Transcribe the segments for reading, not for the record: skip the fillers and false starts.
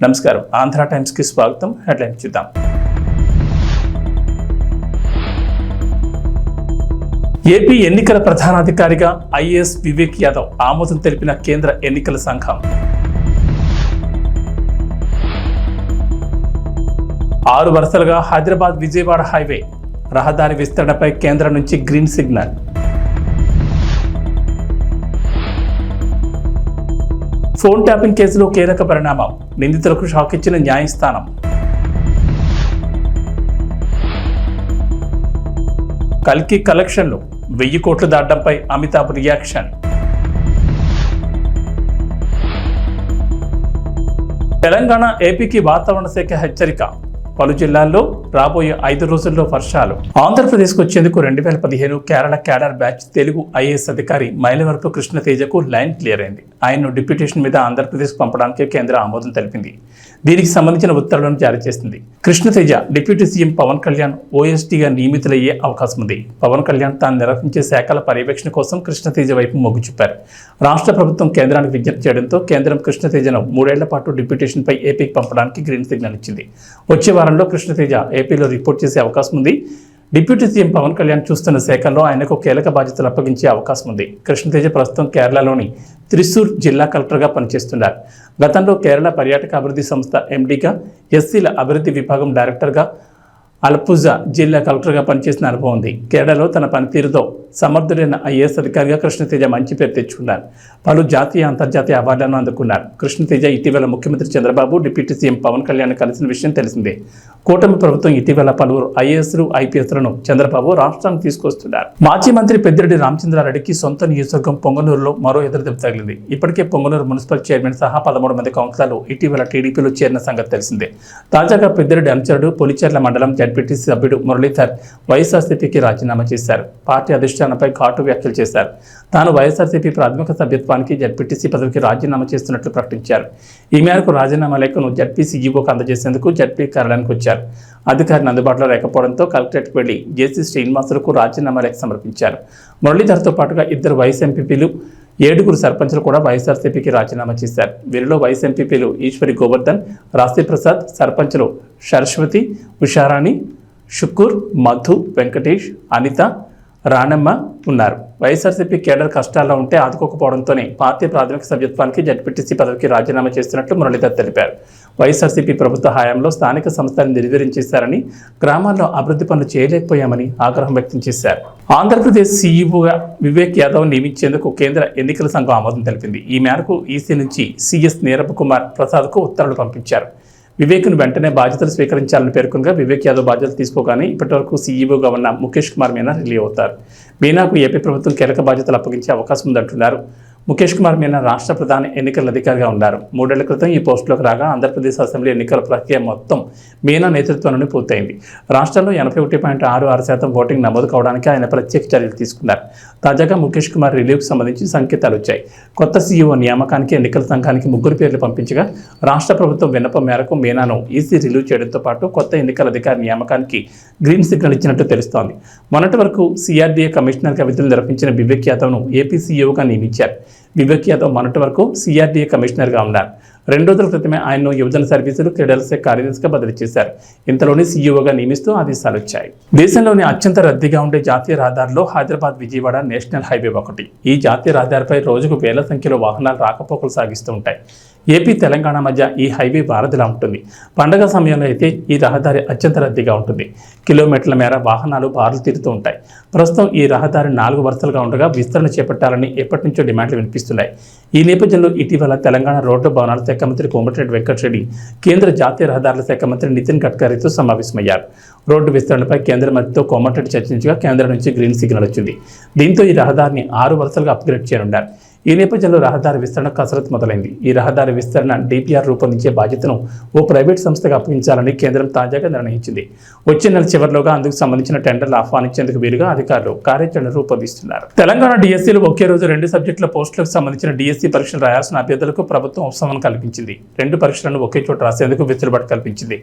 నమస్కారం, ఆంధ్ర టైమ్స్ కి స్వాగతం. హెడ్లైన్ చూద్దాం. ఏపీ ఎన్నికల ప్రధానాధికారిగా ఐఏఎస్ వివేక్ యాదవ్ ఆమోదం తెలిపిన కేంద్ర ఎన్నికల సంఘం. 6 వరుసలుగా హైదరాబాద్ విజయవాడ హైవే రహదారి విస్తరణపై కేంద్రం నుంచి గ్రీన్ సిగ్నల్. ఫోన్ ట్యాపింగ్ కేసులో కీలక పరిణామం, నిందితులకు షాక్ ఇచ్చిన న్యాయస్థానం. కల్కి కలెక్షన్లు 1000 కోట్లు దాటడంపై అమితాబ్ రియాక్షన్. తెలంగాణ ఏపీకి వాతావరణ శాఖ హెచ్చరిక, పలు జిల్లాల్లో రాబోయే 5 రోజుల్లో వర్షాలు. ఆంధ్రప్రదేశ్కు వచ్చేందుకు 2015 Kerala cadre batch Telugu IAS అధికారి మైలవరపు కృష్ణతేజకు లైన్ క్లియర్ అయింది. ఆయన్ను డిప్యూటేషన్ మీద ఆంధ్రప్రదేశ్కు పంపడానికి కేంద్ర ఆమోదం తెలిపింది. దీనికి సంబంధించిన ఉత్తర్వులను జారీ చేసింది. కృష్ణతేజ డిప్యూటీ సీఎం పవన్ కళ్యాణ్ ఓఎస్డీగా నియమితులయ్యే అవకాశం ఉంది. పవన్ కళ్యాణ్ తాను నిర్వహించే శాఖల పర్యవేక్షణ కోసం కృష్ణతేజ వైపు మొగ్గు చూపారు. రాష్ట్ర ప్రభుత్వం కేంద్రానికి విజ్ఞప్తి చేయడంతో కేంద్రం కృష్ణతేజను 3 ఏళ్ల పాటు డిప్యూటేషన్పై ఏపీకి పంపడానికి గ్రీన్ సిగ్నల్ ఇచ్చింది. వచ్చే వారంలో కృష్ణతేజ ఏపీలో రిపోర్ట్ చేసే అవకాశం ఉంది. డిప్యూటీ సీఎం పవన్ కళ్యాణ్ చూస్తున్న శాఖల్లో ఆయనకు కీలక బాధ్యతలు అప్పగించే అవకాశం ఉంది. కృష్ణతేజ ప్రస్తుతం కేరళలోని త్రిశూర్ జిల్లా కలెక్టర్గా పనిచేస్తున్నారు. గతంలో కేరళ పర్యాటక అభివృద్ధి సంస్థ ఎండీగా, ఎస్సీల అభివృద్ధి విభాగం డైరెక్టర్గా, అలపుజా జిల్లా కలెక్టర్గా పనిచేసిన అనుభవం ఉంది. కేరళలో తన పనితీరుతో సమర్థుడైన ఐఏఎస్ అధికారిగా కృష్ణతేజ మంచి పేరు తెచ్చుకున్నారు. పలు జాతీయ అంతర్జాతీయ అవార్డులను అందుకున్నారు. కృష్ణతేజ ఇటీవల ముఖ్యమంత్రి చంద్రబాబు, డిప్యూటీ సీఎం పవన్ కళ్యాణ్ కలిసిన విషయం తెలిసిందే. కూటమి ప్రభుత్వం ఇటీవల పలువురు ఐఏఎస్లు, ఐపీఎస్లను చంద్రబాబు రాష్ట్రానికి తీసుకొస్తున్నారు. మాజీ మంత్రి పెద్దిరెడ్డి రామచంద్రారెడ్డికి సొంత నియోజకవర్గం పొంగనూరులో మరో ఎదురుదెబ్బ తగిలింది. ఇప్పటికే పొంగనూరు మున్సిపల్ చైర్మన్ సహా 13 మంది కౌన్సిలర్లు ఇటీవల టీడీపీలో చేరిన సంగతి తెలిసిందే. తాజాగా పెద్దిరెడ్డి అనుచరుడు పొలిచెర్ల మండలం జడ్పీటీసీ సభ్యుడు మురళీధర్ వైఎస్ఆర్సీపీకి రాజీనామా చేశారు. పార్టీ అధిష్టానంపై ఘాటు వ్యాఖ్యలు చేశారు. తాను వైఎస్ఆర్సీపీ ప్రాథమిక సభ్యత్వానికి జడ్పీటీసీ పదవికి రాజీనామా చేస్తున్నట్లు ప్రకటించారు. ఈ మేరకు రాజీనామా లేఖను జడ్పీ సీఈఓకు అందజేసేందుకు జడ్పీ కార్యాలయానికి వచ్చారు. అధికారిని అందుబాటులో లేకపోవడంతో కలెక్టరేట్కి వెళ్లి జేసీ శ్రీనివాసులకు రాజీనామా లేఖ సమర్పించారు. మురళీధర్తో పాటుగా 2 వైస్ ఎంపీపీలు, 7 సర్పంచులు కూడా వైఎస్ఆర్సీపీకి రాజీనామా చేశారు. వీరిలో వైస్ ఎంపీపీలు ఈశ్వరి గోవర్ధన్, రాశి ప్రసాద్, సర్పంచులు సరస్వతి, ఉషారాణి, షుక్కూర్, మధు, వెంకటేష్, అనిత, రాణమ్మ ఉన్నారు. వైఎస్ఆర్సీపీ కేడర్ కష్టాల్లో ఉంటే ఆదుకోకపోవడంతోనే పార్టీ ప్రాథమిక సభ్యత్వానికి జడ్పీటీసీ పదవికి రాజీనామా చేస్తున్నట్లు మురళీధర్ తెలిపారు. వైఎస్ఆర్సీపీ ప్రభుత్వ హయాంలో స్థానిక సంస్థలను నిర్వీర్యం చేశారని, గ్రామాల్లో అభివృద్ధి పనులు చేయలేకపోయామని ఆగ్రహం వ్యక్తం చేశారు. ఆంధ్రప్రదేశ్ సీఈఓగా వివేక్ యాదవ్ నియమించేందుకు కేంద్ర ఎన్నికల సంఘం ఆమోదం తెలిపింది. ఈ మేరకు ఈసీ నుంచి సీఎస్ నీరబ్ కుమార్ ప్రసాద్కు ఉత్తర్వులు పంపించారు. వివేక్ను వెంటనే బాధ్యతలు స్వీకరించాలని పేర్కొనగా వివేక్ యాదవ్ బాధ్యతలు తీసుకోగానే ఇప్పటివరకు సీఈఓగా ఉన్న ముఖేష్ కుమార్ మీనా రిలీవ్ అవుతారు. మీనాకు ఏపీ ప్రభుత్వం కీలక బాధ్యతలు అప్పగించే అవకాశం ఉందంటున్నారు. ముఖేష్ కుమార్ మీనా రాష్ట్ర ప్రధాన ఎన్నికల అధికారిగా ఉన్నారు. 3 ఏళ్ల క్రితం ఈ పోస్టులోకి రాగా ఆంధ్రప్రదేశ్ అసెంబ్లీ ఎన్నికల ప్రక్రియ మొత్తం మీనా నేతృత్వంలోనే పూర్తయింది. రాష్ట్రంలో 81.66% ఓటింగ్ నమోదు కావడానికి ఆయన ప్రత్యేక చర్యలు తీసుకున్నారు. తాజాగా ముఖేష్ కుమార్ రిలీవ్కు సంబంధించి సంకేతాలు వచ్చాయి. కొత్త సీఈఓ నియామకానికి ఎన్నికల సంఘానికి 3 పేర్లు పంపించగా రాష్ట్ర ప్రభుత్వం విన్నపం మేరకు మీనాను ఈసీ రిలీవ్ చేయడంతో పాటు కొత్త ఎన్నికల అధికారి నియామకానికి గ్రీన్ సిగ్నల్ ఇచ్చినట్టు తెలుస్తోంది. మొన్నటి వరకు సిఆర్డీఏ కమిషనర్గా విధులు నిర్వహించిన వివేక్ యాదవ్ను ఏపీ సీఈఓగా నియమించారు. వివేక్ యాదవ్ మొన్నటి వరకు సిఆర్డీఏ కమిషనర్గా ఉన్నారు. 2 రోజుల క్రితమే ఆయన్ను యువజన సర్వీసులు, క్రీడల శాఖ కార్యదర్శిగా బదిలీ చేశారు. ఇంతలోనే సీఈఓగా నియమిస్తూ ఆదేశాలు వచ్చాయి. దేశంలోని అత్యంత రద్దీగా ఉండే జాతీయ రహదారిలో హైదరాబాద్ విజయవాడ నేషనల్ హైవే ఒకటి. ఈ జాతీయ రహదారిపై రోజుకు వేల సంఖ్యలో వాహనాలు రాకపోకలు సాగిస్తూ ఉంటాయి. ఏపీ, తెలంగాణ మధ్య ఈ హైవే వారధిలా ఉంటుంది. పండగ సమయంలో అయితే ఈ రహదారి అత్యంత రద్దీగా ఉంటుంది. కిలోమీటర్ల మేర వాహనాలు బారులు తీరుతూ ఉంటాయి. ప్రస్తుతం ఈ రహదారి 4 వరుసలుగా ఉండగా విస్తరణ చేపట్టాలని ఎప్పటి నుంచో డిమాండ్లు వినిపిస్తున్నాయి. ఈ నేపథ్యంలో ఇటీవల తెలంగాణ రోడ్డు భవనాల శాఖ మంత్రి కోమటిరెడ్డి వెంకటరెడ్డి కేంద్ర జాతీయ రహదారుల శాఖ మంత్రి నితిన్ గడ్కరీతో సమావేశమయ్యారు. రోడ్డు విస్తరణపై కేంద్ర మంత్రితో కోమటిరెడ్డి చర్చించగా కేంద్రం నుంచి గ్రీన్ సిగ్నల్ వచ్చింది. దీంతో ఈ రహదారిని 6 వరుసలుగా అప్గ్రేడ్ చేయనున్నారు. ఈ నేపథ్యంలో రహదారి విస్తరణ కసరత్తు మొదలైంది. ఈ రహదారి విస్తరణ డిపిఆర్ రూపొందించే బాధ్యతను ఓ ప్రైవేట్ సంస్థకు అప్పగించాలని కేంద్రం తాజాగా నిర్ణయించింది. వచ్చే నెల చివరిలోగా అందుకు సంబంధించిన టెండర్లు ఆహ్వానించేందుకు వీలుగా అధికారులు కార్యాచరణ రూపొందిస్తున్నారు. తెలంగాణ డిఎస్సీలు ఒకే రోజు 2 సబ్జెక్టుల పోస్టులకు సంబంధించిన డిఎస్సీ పరీక్షలు రాయాల్సిన అభ్యర్థులకు ప్రభుత్వం ఉపశమనం కల్పించింది. 2 పరీక్షలను ఒకే చోట రాసేందుకు వెసులుబాటు కల్పించింది.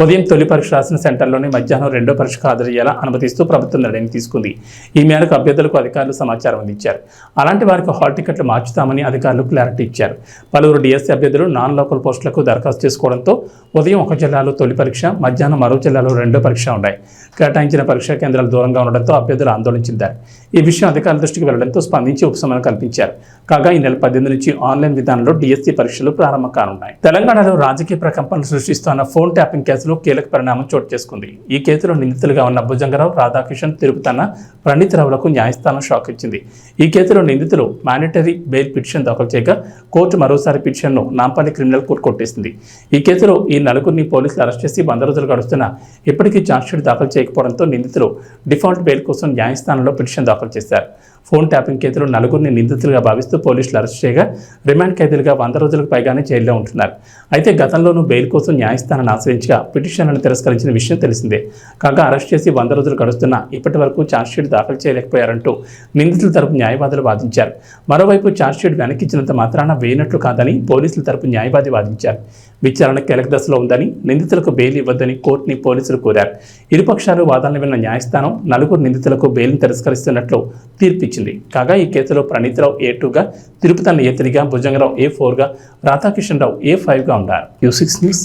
ఉదయం తొలి పరీక్ష రాసిన సెంటర్లోనే మధ్యాహ్నం 2వ పరీక్షకు హాజరయ్యేలా అనుమతిస్తూ ప్రభుత్వం నిర్ణయం తీసుకుంది. ఈ మేరకు అభ్యర్థులకు అధికారులు సమాచారం అందించారు. అలాంటి వారికి హాల్ టికెట్ల మార్చుతామని అధికారులు క్లారిటీ ఇచ్చారు. పలువురు డిఎస్సీ అభ్యర్థులు నాన్ లోకల్ పోస్టులకు దరఖాస్తు చేసుకోవడంతో ఉదయం ఒక జిల్లాలో తొలి పరీక్ష, మధ్యాహ్నం మరో జిల్లాలో రెండో పరీక్ష ఉన్నాయి. కేటాయించిన పరీక్షా కేంద్రాలు దూరంగా ఉండడంతో అభ్యర్థులు ఆందోళన చెందారు. ఈ విషయం అధికారుల దృష్టికి వెళ్లడంతో స్పందించి ఉపశమనం కల్పించారు. కాగా ఈ నెల 18 నుంచి ఆన్లైన్ విధానంలో డిఎస్సీ పరీక్షలు ప్రారంభం కానున్నాయి. తెలంగాణలో రాజకీయ ప్రకంపనలు సృష్టిస్తున్న ఫోన్ ట్యాపింగ్ కేసులో కీలక పరిణామం చోటు చేసుకుంది. ఈ కేసులో నిందితులుగా ఉన్న భుజంగరావు, రాధాకిషన్, తిరుపతన్న, ప్రణీతరావులకు న్యాయస్థానం షాక్ ఇచ్చింది. ఈ కేసులో నిందితులు మాండేటరీ బెయిల్ పిటిషన్ దాఖలు చేయగా కోర్టు మరోసారి పిటిషన్ను నాంపల్లి క్రిమినల్ కోర్టు కొట్టేసింది. ఈ కేసులో ఈ నలుగురిని పోలీసులు అరెస్ట్ చేసి 100 రోజులు గడుస్తున్నా ఇప్పటికీ ఛార్జ్షీట్ దాఖలు చేయకపోవడంతో నిందితులు డిఫాల్ట్ బెయిల్ కోసం న్యాయస్థానంలో పిటిషన్ దాఖలు చేశారు. ఫోన్ ట్యాపింగ్ కేసులో నలుగురిని నిందితులుగా భావిస్తూ పోలీసులు అరెస్ట్ చేయగా రిమాండ్ ఖైదీలుగా 100 రోజులకు పైగానే జైల్లో ఉంటున్నారు. అయితే గతంలోనూ బెయిల్ కోసం న్యాయస్థానాన్ని ఆశ్రయించగా పిటిషన్లను తిరస్కరించిన విషయం తెలిసిందే. కాగా అరెస్ట్ చేసి 100 రోజులు గడుస్తున్నా ఇప్పటి వరకు ఛార్జ్షీట్ దాఖలు చేయలేకపోయారంటూ నిందితుల తరపు న్యాయవాదులు వాదించారు. మరోవైపు ఛార్జ్షీట్ వెనక్కిచ్చినంత మాత్రాన వేయనట్లు కాదని పోలీసుల తరపు న్యాయవాది వాదించారు. విచారణ కీలక దశలో ఉందని, నిందితులకు బెయిల్ ఇవ్వద్దని కోర్టుని పోలీసులు కోరారు. ఇరుపక్షాలు వాదనలు విన్న న్యాయస్థానం నలుగురు నిందితులకు బెయిల్ను తిరస్కరిస్తున్నట్లు తీర్పిచ్చింది. కాగా ఈ కేసులో ప్రణీతరావు A2గా, తిరుపతన్న A3గా, భుజంగరావు A4గా, రాధాకిషన్ రావు A5గా ఉన్నారు. U6 news.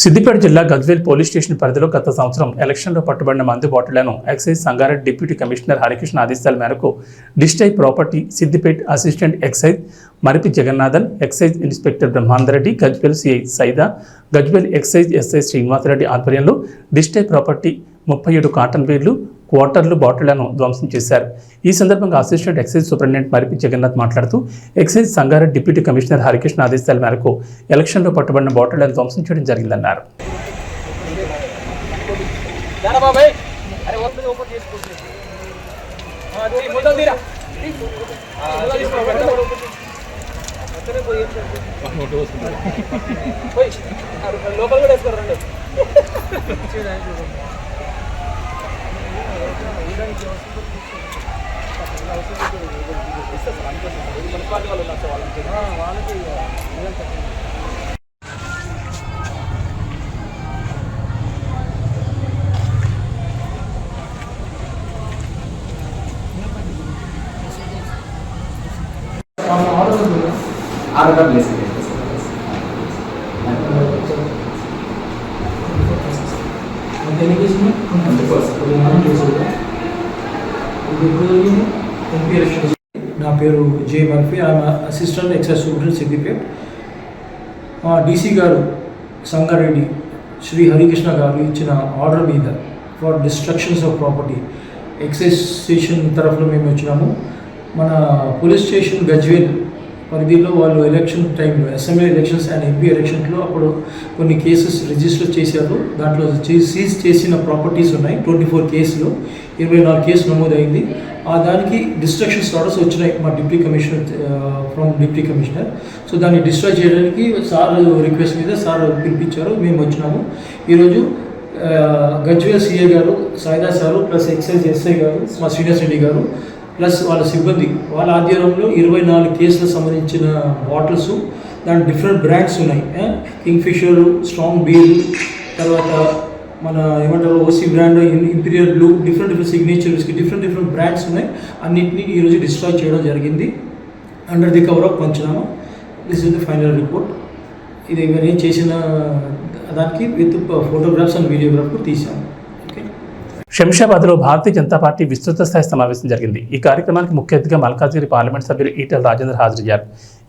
సిద్దిపేట జిల్లా గజ్వేల్ పోలీస్ స్టేషన్ పరిధిలో గత సంవత్సరం ఎలక్షన్లో పట్టుబడిన మందు బాటిళ్లను excise Sangareddy deputy commissioner Harikrishna ఆదేశాల మేరకు డిస్టై ప్రాపర్టీ సిద్దిపేట అసిస్టెంట్ ఎక్సైజ్ మరిపి Jagannathan, excise inspector Brahmanandareddy, Gajwel CI Saida, Gajwel excise SI Srinivasareddy ఆధ్వర్యంలో డిస్టై ప్రాపర్టీ 37 కాటన్ బీర్లు, క్వార్టర్లు బాటిళ్లను ధ్వంసం చేశారు. ఈ సందర్భంగా assistant excise superintendent Maripi Jagannath మాట్లాడుతూ excise Sangareddy deputy commissioner Harikrishna ఆదేశాల మేరకు ఎలక్షన్లో పట్టుబడిన బాటిళ్లను ధ్వంసం చేయడం జరిగిందన్నారు. నా పేరు J Murphy, I'm assistant excise superintendent Siddipet. DC గారు సంగారెడ్డి శ్రీ హరికృష్ణ గారు ఇచ్చిన ఆర్డర్ మీద for destructions of property excise station తరఫున మేము వచ్చినాము. మన పోలీస్ స్టేషన్ గజ్వేల్ పరిధిలో వాళ్ళు ఎలక్షన్ టైంలో అసెంబ్లీ ఎలక్షన్స్ అండ్ ఎంపీ ఎలక్షన్స్లో అప్పుడు కొన్ని కేసెస్ రిజిస్టర్ చేశారు. దాంట్లో సీజ్ చేసిన ప్రాపర్టీస్ ఉన్నాయి. 24 కేసులు, 24 కేసులు నమోదైంది. దానికి డిస్ట్రక్షన్స్ ఆర్డర్స్ వచ్చినాయి మా deputy commissioner from deputy commissioner. So దాన్ని డిస్ట్రాయ్ చేయడానికి సార్ రిక్వెస్ట్ మీద సార్ పిలిపించారు, మేము వచ్చినాము. ఈరోజు గజ్వేల్ సిఐ గారు, Saida sir, plus excise SI గారు, మా శ్రీనివాస్ రెడ్డి గారు, ప్లస్ వాళ్ళ సిబ్బంది, వాళ్ళ ఆధ్వర్యంలో 24 కేసులకు సంబంధించిన బాటిల్స్, దాని డిఫరెంట్ బ్రాండ్స్ ఉన్నాయి. కింగ్ఫిషర్, స్ట్రాంగ్ బీర్, తర్వాత మన ఏమంటారు OC brand, imperial blue, different signature whisky, different brands ఉన్నాయి. అన్నింటినీ ఈరోజు డిస్ట్రాయ్ చేయడం జరిగింది under the cover of panchnama. This is the final report. ఇది నేను చేసిన దానికి విత్ ఫోటోగ్రాఫ్స్ అండ్ వీడియోగ్రాఫ్ తీసాము. శంషాబాద్లో భారతీయ జనతా పార్టీ విస్తృత స్థాయి సమావేశం జరిగింది. ఈ కార్యక్రమానికి ముఖ్య అతిథిగా మల్కాజ్గిరి పార్లమెంట్ సభ్యులు ఈటెల రాజేందర్ హాజరయ్యారు.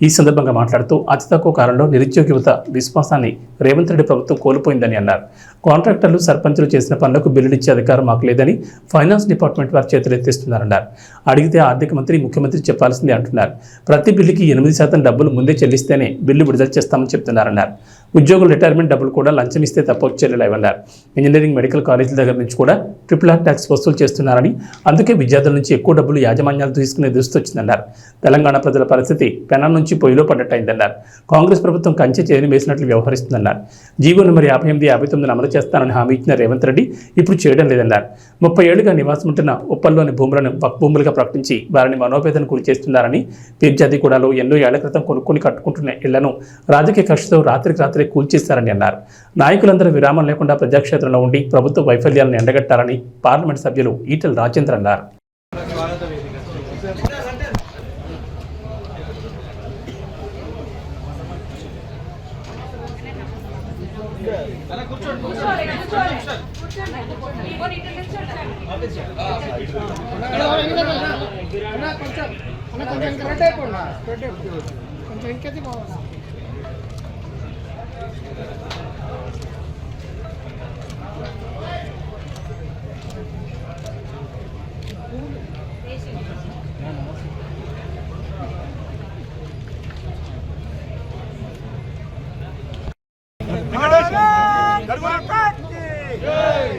ఈ సందర్భంగా మాట్లాడుతూ అతి తక్కువ కాలంలో నిరుద్యోగ యువత విశ్వాసాన్ని రేవంత్ రెడ్డి ప్రభుత్వం కోల్పోయిందని అన్నారు. కాంట్రాక్టర్లు, సర్పంచులు చేసిన పనులకు బిల్లులు ఇచ్చే అధికారం మాకు లేదని ఫైనాన్స్ డిపార్ట్మెంట్ వారి చేతులు ఎత్తేస్తున్నారన్నారు. అడిగితే ఆర్థిక మంత్రి, ముఖ్యమంత్రి చెప్పాల్సిందే అంటున్నారు. ప్రతి బిల్లుకి 8% డబ్బులు ముందే చెల్లిస్తేనే బిల్లు విడుదల చేస్తామని చెప్తున్నారన్నారు. ఉద్యోగుల రిటైర్మెంట్ డబ్బులు కూడా లంచం ఇస్తే తప్ప చెల్లెలేవన్నారు. ఇంజనీరింగ్, మెడికల్ కాలేజీల దగ్గర నుంచి కూడా RRR ట్యాక్స్ వసూలు చేస్తున్నారని, అందుకే విద్యార్థుల నుంచి ఎక్కువ డబ్బులు యాజమాన్యాలు తీసుకునే దుస్థితి వచ్చిందన్నారు. తెలంగాణ ప్రజల పరిస్థితి పెనం నుంచి పొయ్యిలో పడ్డట్టయిందన్నారు. కాంగ్రెస్ ప్రభుత్వం కంచె చేయని వేసినట్లు వ్యవహరిస్తుందన్నారు. జీవో నెంబర్ 58, 59 అమలు చేస్తానని హామీ ఇచ్చిన రేవంత్ రెడ్డి ఇప్పుడు చేయడం లేదన్నారు. 30 ఏళ్లుగా నివాసం ఉంటున్న ఉప్పల్లోని భూములను వక్ఫ్ భూములుగా ప్రకటించి వారిని మనోవేదనకు గురి చేస్తున్నారని, పీర్జాదిగూడలో ఎన్నో ఏళ్ల క్రితం కొనుక్కొని కట్టుకుంటున్న ఇళ్లను రాజకీయ కక్షతో రాత్రికి రాత్రే కూల్చేస్తారని అన్నారు. నాయకులందరూ విరామం లేకుండా ప్రజాక్షేత్రంలో ఉండి ప్రభుత్వ వైఫల్యాలను ఎండగట్టాలని పార్లమెంట్ సభ్యులు ఈటెల రాజేందర్ అన్నారు.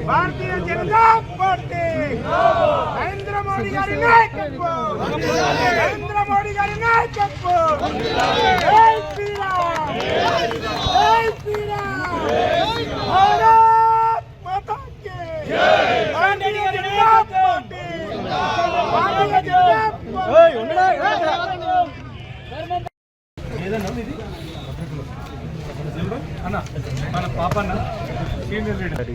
भारतीय जनता पार्टी नरेंद्र मोदी गारी नायकत्व नरेंद्र मोदी गारी नायकत्व जय श्री राम जय श्री राम भारत माता की भारतीय जनता पार्टी भारतीय जनता అన్న మన పాపన్న సీనియర్ లీడర్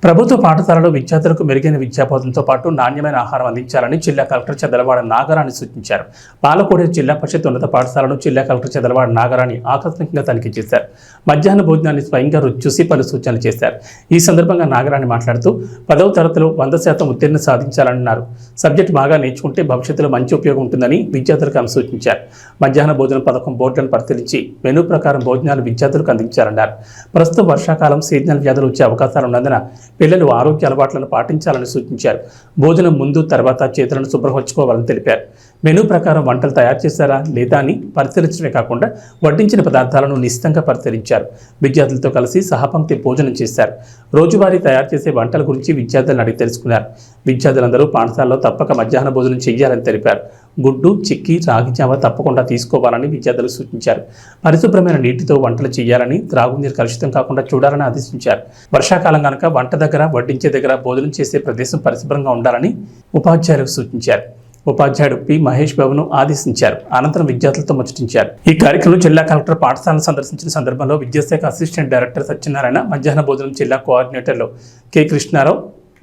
ప్రభుత్వ పాఠశాలలో విద్యార్థులకు మెరుగైన విద్యాబోధనతో పాటు నాణ్యమైన ఆహారం అందించాలని జిల్లా కలెక్టర్ చదలవాడ నాగరాణి సూచించారు. పాలకోడేరు జిల్లా పరిషత్ ఉన్నత పాఠశాలను జిల్లా కలెక్టర్ చదలవాడ నాగరాణి ఆకస్మికంగా తనిఖీ చేశారు. మధ్యాహ్న భోజనాన్ని స్వయంగా రుచి చూసి పలు సూచనలు చేశారు. ఈ సందర్భంగా నాగరాణి మాట్లాడుతూ 10వ తరగతిలో 100% ఉత్తీర్ణ సాధించాలన్నారు. సబ్జెక్ట్ బాగా నేర్చుకుంటే భవిష్యత్తులో మంచి ఉపయోగం ఉంటుందని విద్యార్థులకు ఆమె సూచించారు. మధ్యాహ్న భోజన పథకం బోర్డులను పరిశీలించి మెనూ ప్రకారం భోజనాలు విద్యార్థులకు అందించాలన్నారు. ప్రస్తుతం వర్షాకాలం సీజనల్ వ్యాధులు వచ్చే అవకాశాలు ఉన్నందున పిల్లలు ఆరోగ్య అలవాట్లను పాటించాలని సూచించారు. భోజనం ముందు తర్వాత చేతులను శుభ్రపరచుకోవాలని తెలిపారు. మెనూ ప్రకారం వంటలు తయారు చేశారా లేదా అని పరిశీలించడమే కాకుండా వడ్డించిన పదార్థాలను నిశితంగా పరిశీలించారు. విద్యార్థులతో కలిసి సహపంక్తి భోజనం చేశారు. రోజువారీ తయారు చేసే వంటల గురించి విద్యార్థులను అడిగి తెలుసుకున్నారు. విద్యార్థులందరూ పాఠశాలలో తప్పక మధ్యాహ్న భోజనం చేయాలని తెలిపారు. గుడ్డు, చిక్కీ, రాగి జావ తప్పకుండా తీసుకోవాలని విద్యార్థులు సూచించారు. పరిశుభ్రమైన నీటితో వంటలు చేయాలని, త్రాగునీరు కలుషితం కాకుండా చూడాలని ఆదేశించారు. వర్షాకాలం కనుక వంట దగ్గర, వడ్డించే దగ్గర భోజనం చేసే ప్రదేశం పరిశుభ్రంగా ఉండాలని ఉపాధ్యాయులకు సూచించారు. ఉపాధ్యాయుడు పి. మహేష్ బాబును ఆదేశించారు. అనంతరం విద్యార్థులతో ముచ్చటించారు. ఈ కార్యక్రమంలో జిల్లా కలెక్టర్ పాఠశాలను సందర్శించిన సందర్భంలో విద్యాశాఖ అసిస్టెంట్ డైరెక్టర్ సత్యనారాయణ, మధ్యాహ్న భోజనం జిల్లా కోఆర్డినేటర్లు కె. కృష్ణారావు,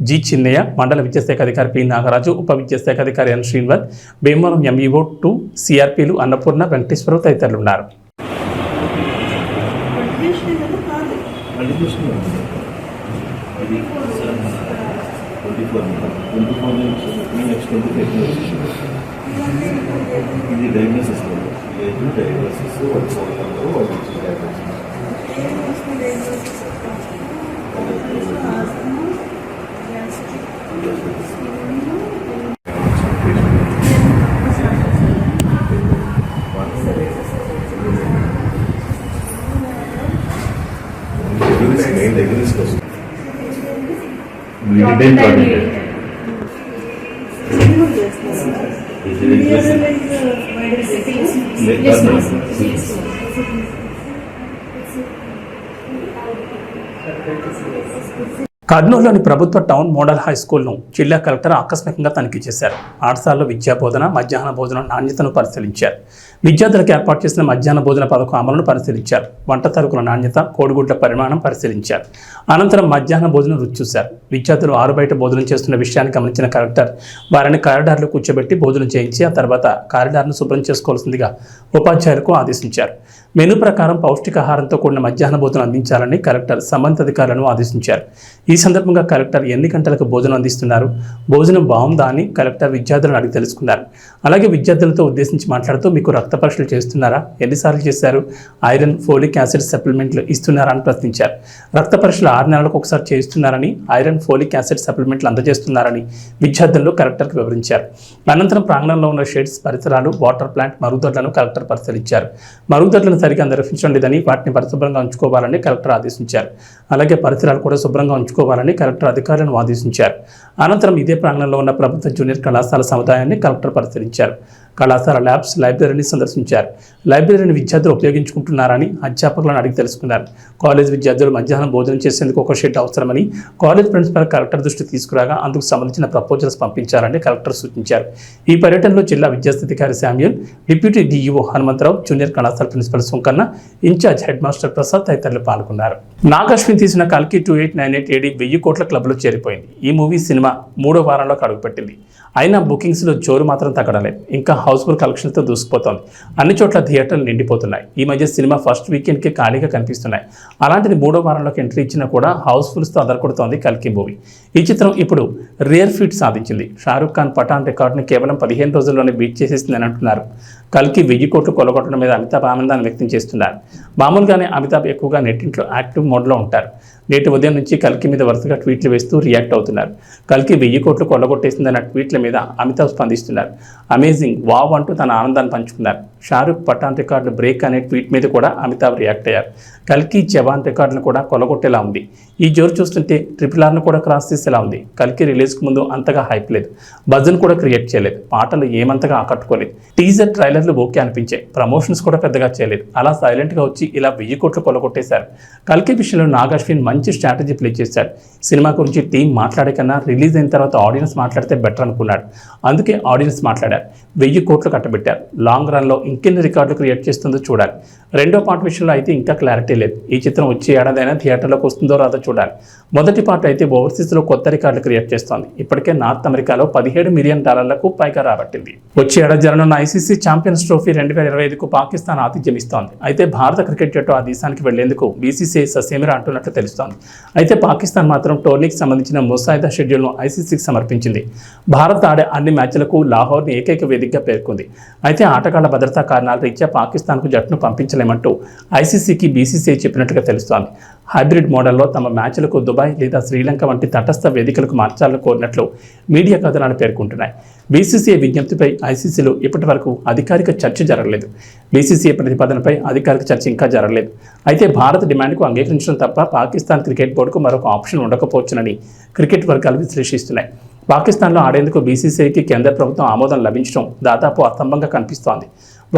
జి. చిన్నయ్య, మండల విద్యాశాఖ అధికారి పి. నాగరాజు, ఉప విద్యాశాఖ అధికారి ఎన్. శ్రీనివాస్, భీమవరం ఎంఈఓ 2 సిఆర్పీలు అన్నపూర్ణ, వెంకటేశ్వరరావు తదితరులు ఉన్నారు. ఇది డయాగ్నోసిస్ మెయిన్ డయాగ్నోసిస్ కోసం కర్నూలులోని ప్రభుత్వ టౌన్ మోడల్ హై స్కూల్ను జిల్లా కలెక్టర్ ఆకస్మికంగా తనిఖీ చేశారు. పాఠశాలలో విద్యా బోధన, మధ్యాహ్న భోజనం నాణ్యతను పరిశీలించారు. విద్యార్థులకు ఏర్పాటు చేసిన మధ్యాహ్న భోజన పథకం అమలును పరిశీలించారు. వంట సరుకుల నాణ్యత, కోడిగుడ్ల పరిమాణం పరిశీలించారు. అనంతరం మధ్యాహ్న భోజనం రుచి చూశారు. విద్యార్థులు ఆరుబయట భోజనం చేస్తున్న విషయాన్ని గమనించిన కలెక్టర్ వారిని కారిడార్లో కూర్చోబెట్టి భోజనం చేయించి ఆ తర్వాత కారిడార్ను శుభ్రం చేసుకోవాల్సిందిగా ఉపాధ్యాయులకు ఆదేశించారు. మెనూ ప్రకారం పౌష్టికాహారంతో కూడిన మధ్యాహ్న భోజనం అందించాలని కలెక్టర్ సంబంధిత అధికారులను ఆదేశించారు. ఈ సందర్భంగా కలెక్టర్ ఎన్ని గంటలకు భోజనం అందిస్తున్నారు, భోజనం బాగుందా అని కలెక్టర్ విద్యార్థులను అడిగి తెలుసుకున్నారు. అలాగే విద్యార్థులతో ఉద్దేశించి మాట్లాడుతూ మీకు రక్త పరీక్షలు చేస్తున్నారా, ఎన్నిసార్లు చేశారు, ఐరన్, ఫోలిక్ యాసిడ్ సప్లిమెంట్లు ఇస్తున్నారా అని ప్రశ్నించారు. రక్త పరీక్షలు 6 నెలలకు ఒకసారి చేస్తున్నారని, ఐరన్, ఫోలిక్ యాసిడ్ సప్లిమెంట్లు అందజేస్తున్నారని విద్యార్థులు కలెక్టర్కు వివరించారు. అనంతరం ప్రాంగణంలో ఉన్న షెడ్స్, పరిసరాలు, వాటర్ ప్లాంట్, మరుగుదొడ్లను కలెక్టర్ పరిశీలించారు. మరుగుదొడ్లను సరిగా నిర్వహించడం లేదని, వాటిని పరిశుభ్రంగా ఉంచుకోవాలని కలెక్టర్ ఆదేశించారు. అలాగే పరిసరాలు కూడా శుభ్రంగా ఉంచుకోవాలని కలెక్టర్ అధికారులను ఆదేశించారు. అనంతరం ఇదే ప్రాంగణంలో ఉన్న ప్రభుత్వ జూనియర్ కళాశాల సముదాయాన్ని కలెక్టర్ పరిశీలించారు. కళాశాల ల్యాబ్స్, లైబ్రరీని సందర్శించారు. లైబ్రరీని విద్యార్థులు ఉపయోగించుకుంటున్నారని అధ్యాపకులను అడిగి తెలుసుకున్నారు. కాలేజ్ విద్యార్థులు మధ్యాహ్నం భోజనం చేసేందుకు ఒక షెడ్ అవసరమని కాలేజ్ ప్రిన్సిపల్ కలెక్టర్ దృష్టి తీసుకురాగా అందుకు సంబంధించిన ప్రపోజల్స్ పంపించాలని కలెక్టర్ సూచించారు. ఈ పర్యటనలో జిల్లా విద్యాశాఖాధికారి Samuel, deputy DEO Hanumantharao, junior కళాశాల principal Sunkanna, incharge head master Prasad తదితరులు పాల్గొన్నారు. నాగశ్విన్ తీసిన కల్కి 2898 AD 1000 కోట్ల క్లబ్లో చేరిపోయింది. ఈ మూవీ సినిమా 3వ వారంలోకి అడుగుపెట్టింది. అయినా బుకింగ్స్లో జోరు మాత్రం తగ్గడలేదు. ఇంకా హౌస్ఫుల్ కలెక్షన్తో దూసుకుపోతోంది. అన్ని చోట్ల థియేటర్లు నిండిపోతున్నాయి. ఈ మధ్య సినిమా ఫస్ట్ వీకెండ్కి ఖాళీగా కనిపిస్తున్నాయి. అలాంటిది 3వ వారంలోకి ఎంట్రీ ఇచ్చినా కూడా హౌస్ఫుల్స్తో అదరకొడుతోంది కల్కి మూవీ. ఈ చిత్రం ఇప్పుడు రేర్ ఫీట్ సాధించింది. షారూఖ్ ఖాన్ పఠాన్ రికార్డుని కేవలం 15 రోజుల్లోనే బీట్ చేసేసిందని అంటున్నారు. కల్కి 1000 కోట్లు కొలగొట్టడం మీద అమితాబ్ ఆనందాన్ని వ్యక్తం చేస్తున్నారు. మామూలుగానే అమితాబ్ ఎక్కువగా నెట్టింట్లో యాక్టివ్ మోడ్లో ఉంటారు. నేటి ఉదయం నుంచి కల్కి మీద వరుసగా ట్వీట్లు వేస్తూ రియాక్ట్ అవుతున్నారు. కల్కి 1000 కోట్లు కొల్లగొట్టేసిందన్న ట్వీట్ల మీద అమితాబ్ స్పందిస్తున్నారు. అమేజింగ్, వావ్ అంటూ తన ఆనందాన్ని పంచుకున్నారు. షారూఖ్ పఠాన్ రికార్డు బ్రేక్ అనే ట్వీట్ మీద కూడా అమితాబ్ రియాక్ట్ అయ్యారు. కల్కి జవాన్ రికార్డును కూడా కొల్లగొట్టేలా ఉంది. ఈ జోరు చూస్తుంటే RRRను కూడా క్రాస్ చేసేలా ఉంది. కల్కి రిలీజ్కు ముందు అంతగా హైప్ లేదు. బజ్ను కూడా క్రియేట్ చేయలేదు. పాటలు ఏమంతగా ఆకట్టుకోలేదు. టీజర్, ట్రైలర్లు ఓకే అనిపించాయి. ప్రమోషన్స్ కూడా పెద్దగా చేయలేదు. అలా సైలెంట్గా వచ్చి ఇలా 1000 కోట్లు కొల్లగొట్టేశారు. కల్కి విషయంలో నాగశ్విన్ మంచి స్ట్రాటజీ ప్లే చేశాడు. సినిమా గురించి టీం మాట్లాడే కన్నా రిలీజ్ అయిన తర్వాత ఆడియన్స్ మాట్లాడితే బెటర్ అనుకున్నాడు. అందుకే ఆడియన్స్ మాట్లాడారు. 1000 కోట్లు కట్టబెట్టారు. లాంగ్ రన్లో ఇంకెన్ని రికార్డులు క్రియేట్ చేస్తుందో చూడాలి. రెండో పార్ట్ విషయంలో అయితే ఇంకా క్లారిటీ లేదు. ఈ చిత్రం వచ్చే ఏడాదైనా థియేటర్లోకి వస్తుందో రాదో చూడాలి. మొదటి పార్ట్ అయితే ఓవర్సీస్లో కొత్త రికార్డులు క్రియేట్ చేస్తోంది. ఇప్పటికే నార్త్ అమెరికాలో $17 మిలియన్ పైగా రాబట్టింది. వచ్చే ఏడాది జరగనున్న ఐసీసీ ఛాంపియన్స్ ట్రోఫీ 2025కు పాకిస్తాన్ ఆతిథ్యం ఇస్తోంది. అయితే భారత క్రికెట్ జట్టు ఆ దేశానికి వెళ్లేందుకు బీసీసీఐ ససేమిరా అంటున్నట్లు తెలుస్తోంది. అయితే పాకిస్తాన్ మాత్రం టోర్నీకి సంబంధించిన ముసాయిదా షెడ్యూల్ను ఐసీసీకి సమర్పించింది. భారత్ ఆడే అన్ని మ్యాచ్లకు లాహోర్ని ఏకైక వేదికగా పేర్కొంది. అయితే ఆటగాళ్ల భద్రతా కారణాల రీత్యా పాకిస్తాన్కు జట్టును పంపించలేమంటూ ఐసీసీకి బీసీసీఐ చెప్పినట్లుగా తెలుస్తోంది. హైబ్రిడ్ మోడల్లో తమ మ్యాచ్లకు దుబాయ్ లేదా శ్రీలంక వంటి తటస్థ వేదికలకు మార్చాలని కోరినట్లు మీడియా కథనాలు పేర్కొంటున్నాయి. బీసీసీఐ విజ్ఞప్తిపై ఐసీసీలో ఇప్పటి వరకు అధికారిక చర్చ జరగలేదు. బీసీసీఐ ప్రతిపాదనపై అధికారిక చర్చ ఇంకా జరగలేదు. అయితే భారత్ డిమాండ్కు అంగీకరించడం తప్ప పాకిస్తాన్ క్రికెట్ బోర్డుకు మరొక ఆప్షన్ ఉండకపోవచ్చునని క్రికెట్ వర్గాలు విశ్లేషిస్తున్నాయి. పాకిస్తాన్లో ఆడేందుకు బీసీసీఐకి కేంద్ర ప్రభుత్వం ఆమోదం లభించడం దాదాపు అస్తంభంగా కనిపిస్తోంది.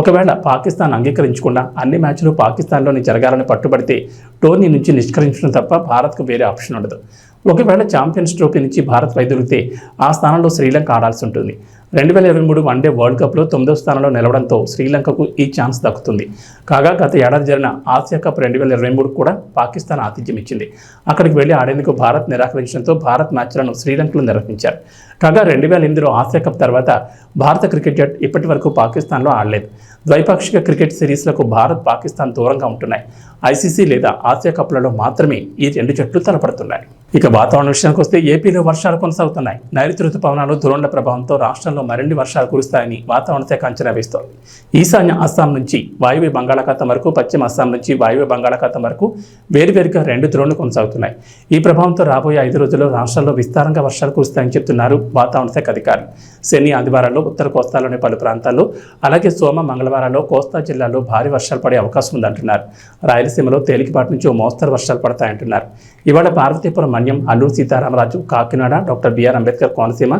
ఒకవేళ పాకిస్తాన్ అంగీకరించకుండా అన్ని మ్యాచ్లు పాకిస్తాన్లోని జరగాలని పట్టుబడితే టోర్నీ నుంచి నిష్కరించడం తప్ప భారత్కు వేరే ఆప్షన్ ఉండదు. ఒకవేళ ఛాంపియన్స్ ట్రోఫీ నుంచి భారత్ వైదొలిగితే ఆ స్థానంలో శ్రీలంక ఆడాల్సి ఉంటుంది. 2023 వన్డే వరల్డ్ కప్లో 9వ స్థానంలో నిలవడంతో శ్రీలంకకు ఈ ఛాన్స్ దక్కుతుంది. కాగా గత ఏడాది జరిగిన ఆసియా కప్ 2023 కూడా పాకిస్తాన్ ఆతిథ్యం ఇచ్చింది. అక్కడికి వెళ్లి ఆడేందుకు భారత్ నిరాకరించడంతో భారత్ మ్యాచ్లను శ్రీలంకలో నిర్వహించారు. కాగా 2008లో ఆసియా కప్ తర్వాత భారత క్రికెట్ జట్టు ఇప్పటి వరకు పాకిస్తాన్లో ఆడలేదు. ద్వైపాక్షిక క్రికెట్ సిరీస్లకు భారత్, పాకిస్తాన్ దూరంగా ఉంటున్నాయి. ఐసీసీ లేదా ఆసియా కప్లలో మాత్రమే ఈ రెండు జట్లు తలపడుతున్నాయి. ఇక వాతావరణ విషయానికి వస్తే ఏపీలో వర్షాలు కొనసాగుతున్నాయి. నైరుతి రుతుపవనాలు ద్రోణుల ప్రభావంతో రాష్ట్రంలో మరిన్ని వర్షాలు కురుస్తాయని వాతావరణ శాఖ అంచనా వేస్తోంది. ఈశాన్య అస్సాం నుంచి వాయువ్య బంగాళాఖాతం వరకు, పశ్చిమ అస్సాం నుంచి వాయువ్య బంగాళాఖాతం వరకు వేరువేరుగా 2 ద్రోణులు కొనసాగుతున్నాయి. ఈ ప్రభావంతో రాబోయే 5 రోజుల్లో రాష్ట్రాల్లో విస్తారంగా వర్షాలు కురుస్తాయని చెప్తున్నారు వాతావరణ శాఖ అధికారులు. శని, ఆదివారాల్లో ఉత్తర కోస్తాలోని పలు ప్రాంతాల్లో, అలాగే సోమ, మంగళవారాల్లో కోస్తా జిల్లాల్లో భారీ వర్షాలు పడే అవకాశం ఉందంటున్నారు. రాయలసీమలో తేలికపాటి నుంచి ఓ మోస్తరు వర్షాలు పడతాయంటున్నారు. ఇవాళ పార్వతీపురం, మన్యం, అల్లూరు సీతారామరాజు, కాకినాడ, డాక్టర్ బిఆర్ అంబేద్కర్ కోనసీమ,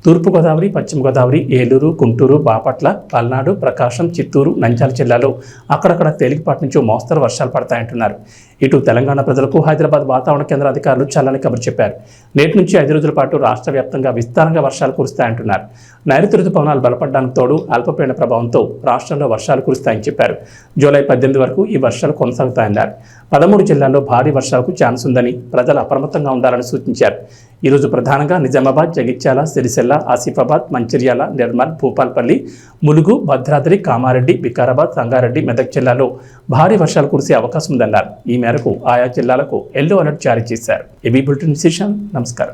తూర్పుగోదావరి, పశ్చిమ గోదావరి, ఏలూరు, గుంటూరు, బాపట్ల, పల్నాడు, ప్రకాశం, చిత్తూరు, నంద్యాల జిల్లాలో అక్కడక్కడ తేలికపాటి నుంచి మోస్తరు వర్షాలు పడతాయంటున్నారు. ఇటు తెలంగాణ ప్రజలకు హైదరాబాద్ వాతావరణ కేంద్ర అధికారులు చల్లని కబురు చెప్పారు. నేటి నుంచి 5 రోజుల పాటు రాష్ట్ర వ్యాప్తంగా విస్తారంగా వర్షాలు కురుస్తాయంటున్నారు. నైరుతి రుతుపవనాలు బలపడడానికి తోడు అల్పపీడన ప్రభావంతో రాష్ట్రంలో వర్షాలు కురుస్తాయని చెప్పారు. జూలై 18 వరకు ఈ వర్షాలు కొనసాగుతాయన్నారు. 13 జిల్లాల్లో భారీ వర్షాలకు ఛాన్స్ ఉందని ప్రజలు అప్రమత్తంగా ఉండాలని సూచించారు. ఈరోజు ప్రధానంగా నిజామాబాద్, జగిత్యాల, సిరిసిల్ల, ఆసిఫాబాద్, మంచిర్యాల, నిర్మల్, భూపాల్పల్లి, ములుగు, భద్రాద్రి, కామారెడ్డి, వికారాబాద్, సంగారెడ్డి, మెదక్ జిల్లాలో భారీ వర్షాలు కురిసే అవకాశం ఉందన్నారు. ఈ మేరకు ఆయా జిల్లాలకు ఎల్లో అలర్ట్ జారీ చేశారు. ఏబీ బులెటిన్ విశేషాలు. నమస్కారం.